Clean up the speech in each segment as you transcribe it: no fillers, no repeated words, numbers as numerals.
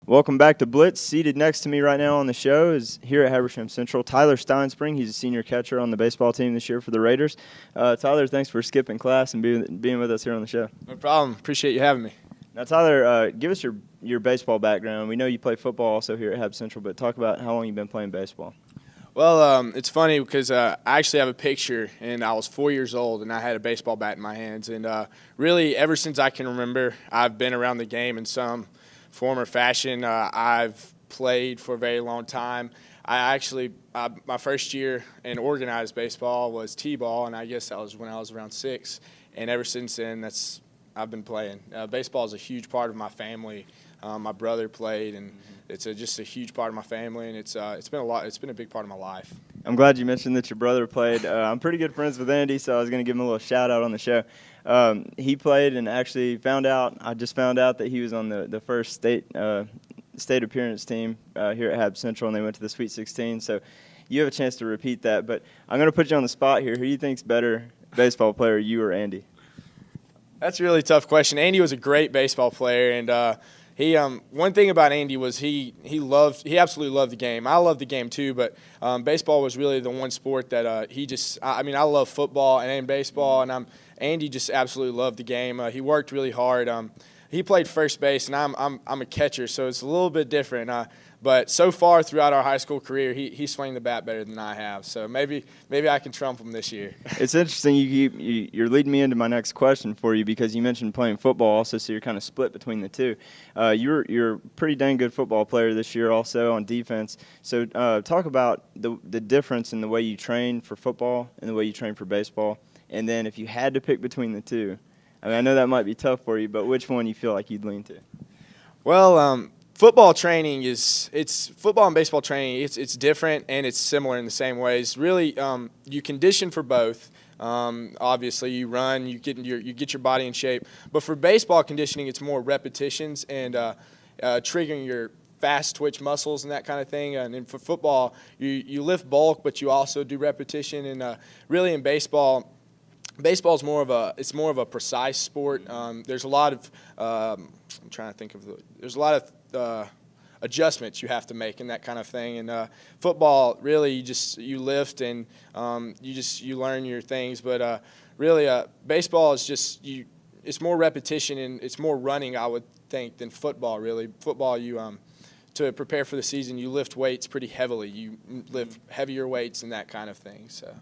Welcome back to Blitz. Seated next to me right now on the show is here at Habersham Central, Tyler Stinespring. He's a senior catcher on the baseball team this year for the Raiders. Tyler, thanks for skipping class and being with us here on the show. No problem. Appreciate you having me. Now, Tyler, give us your baseball background. We know you play football also here at Hab Central, but talk about how long you've been playing baseball. Well, it's funny because I actually have a picture, and I was 4 years old, and I had a baseball bat in my hands. And really, ever since I can remember, I've been around the game in some form or fashion. I've played for a very long time. My first year in organized baseball was T-ball, and I guess that was when I was around 6. And ever since then, I've been playing. Baseball is a huge part of my family. My brother played, and it's just a huge part of my family, and it's been a lot. It's been a big part of my life. I'm glad you mentioned that your brother played. I'm pretty good friends with Andy, so I was going to give him a little shout out on the show. He played, and actually I just found out that he was on the first state appearance team here at Hab Central, and they went to the Sweet 16. So you have a chance to repeat that. But I'm going to put you on the spot here. Who do you think's better baseball player, you or Andy? That's a really tough question. Andy was a great baseball player, and one thing about Andy was he absolutely loved the game. I love the game too, but baseball was really the one sport that I love football and baseball, and Andy just absolutely loved the game. He worked really hard. He played first base, and I'm a catcher, so it's a little bit different. But so far throughout our high school career, he swung the bat better than I have. So maybe I can trump him this year. It's interesting. You're leading me into my next question for you because you mentioned playing football also, so you're kind of split between the two. You're a pretty dang good football player this year also on defense. So talk about the difference in the way you train for football and the way you train for baseball. And then if you had to pick between the two, I know that might be tough for you, but which one you feel like you'd lean to? Well, football training football and baseball training. It's different and it's similar in the same ways. Really, you condition for both. Obviously, you run, you get your body in shape. But for baseball conditioning, it's more repetitions and triggering your fast twitch muscles and that kind of thing. And then for football, you lift bulk, but you also do repetition. And really, in baseball. Baseball is more of a precise sport. There's a lot of there's a lot of adjustments you have to make and that kind of thing. And football, really, you lift and you learn your things. But really, baseball is it's more repetition and it's more running, I would think, than football. Really, football to prepare for the season, you lift weights pretty heavily. You lift heavier weights and that kind of thing. So,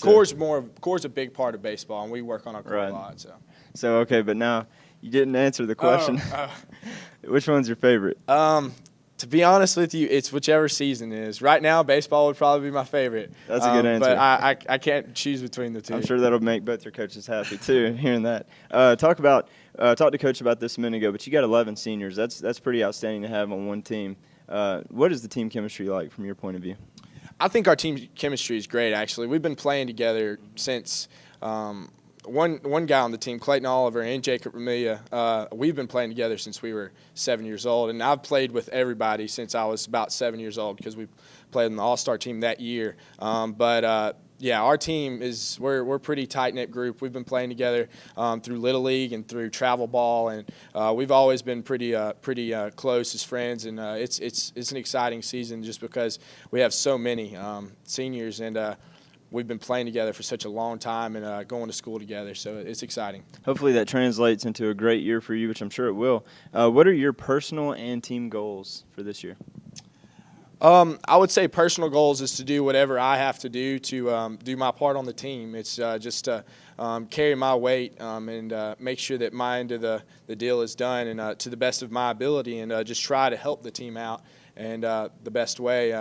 core's a big part of baseball, and we work on our core a lot. So okay, but now you didn't answer the question. Which one's your favorite? To be honest with you, it's whichever season is. Right now, baseball would probably be my favorite. That's a good answer. But I can't choose between the two. I'm sure that'll make both your coaches happy too, hearing that. Talk to Coach about this a minute ago, but you got 11 seniors. That's pretty outstanding to have on one team. What is the team chemistry like from your point of view? I think our team chemistry is great, actually. We've been playing together since one guy on the team, Clayton Oliver and Jacob Ramilia, we've been playing together since we were 7 years old. And I've played with everybody since I was about 7 years old because we played in the All-Star team that year. Yeah, our team we're a pretty tight-knit group. We've been playing together through Little League and through travel ball, and we've always been pretty close as friends. And it's an exciting season just because we have so many seniors, and we've been playing together for such a long time and going to school together, so it's exciting. Hopefully that translates into a great year for you, which I'm sure it will. What are your personal and team goals for this year? I would say personal goals is to do whatever I have to do to do my part on the team. It's just to carry my weight and make sure that my end of the deal is done and to the best of my ability and just try to help the team out and the best way.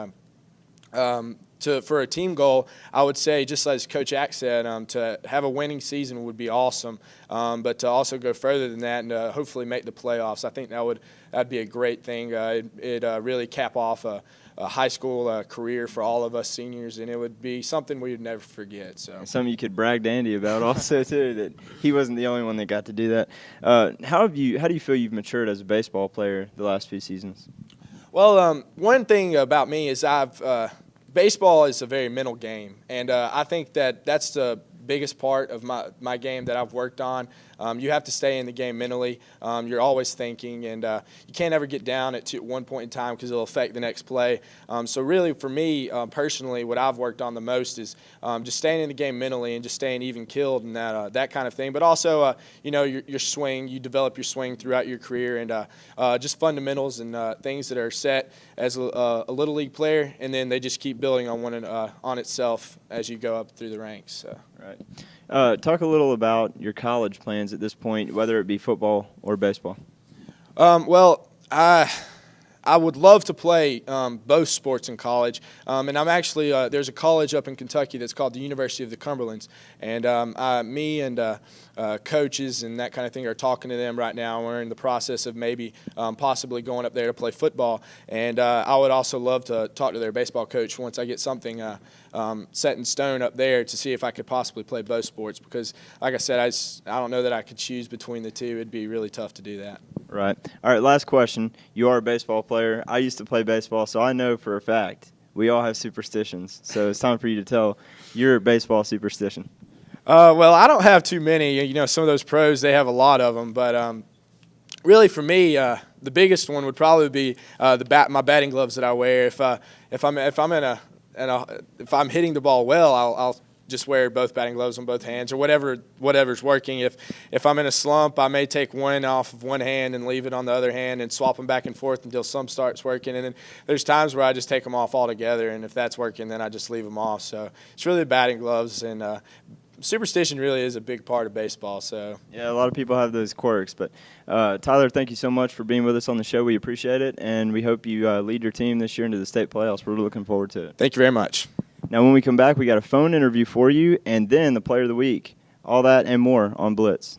For a team goal, I would say, just as Coach Ack said, to have a winning season would be awesome, but to also go further than that and hopefully make the playoffs, I think that'd be a great thing. It'd really cap off a high school career for all of us seniors, and it would be something we would never forget. So something you could brag to Andy about also too, that he wasn't the only one that got to do that. How do you feel you've matured as a baseball player the last few seasons? Well, one thing about me is baseball is a very mental game, and I think that's the biggest part of my game that I've worked on. you have to stay in the game mentally. You're always thinking, and you can't ever get down at one point in time because it'll affect the next play. So really, for me personally, what I've worked on the most is just staying in the game mentally and just staying even killed and that kind of thing. But also, your swing. You develop your swing throughout your career, and just fundamentals and things that are set as a little league player, and then they just keep building on itself as you go up through the ranks. So. Right. Talk a little about your college plans at this point, whether it be football or baseball. Well, I would love to play both sports in college, and I'm actually there's a college up in Kentucky that's called the University of the Cumberlands, and me and coaches and that kind of thing are talking to them right now. We're in the process of maybe possibly going up there to play football, and I would also love to talk to their baseball coach once I get something set in stone up there to see if I could possibly play both sports because, like I said, I don't know that I could choose between the two. It'd be really tough to do that. Right. All right, last question. You are a baseball player. I used to play baseball, so I know for a fact we all have superstitions. So it's time for you to tell your baseball superstition. Well, I don't have too many. Some of those pros, they have a lot of them. But really for me, the biggest one would probably be my batting gloves that I wear. If I'm hitting the ball well, I'll just wear both batting gloves on both hands or whatever's working. If I'm in a slump, I may take one off of one hand and leave it on the other hand and swap them back and forth until some starts working. And then there's times where I just take them off altogether, and if that's working, then I just leave them off. So it's really the batting gloves, and superstition really is a big part of baseball. So yeah, a lot of people have those quirks. But Tyler, thank you so much for being with us on the show. We appreciate it, and we hope you lead your team this year into the state playoffs. We're looking forward to it. Thank you very much. Now, when we come back, we got a phone interview for you, and then the Player of the Week. All that and more on Blitz.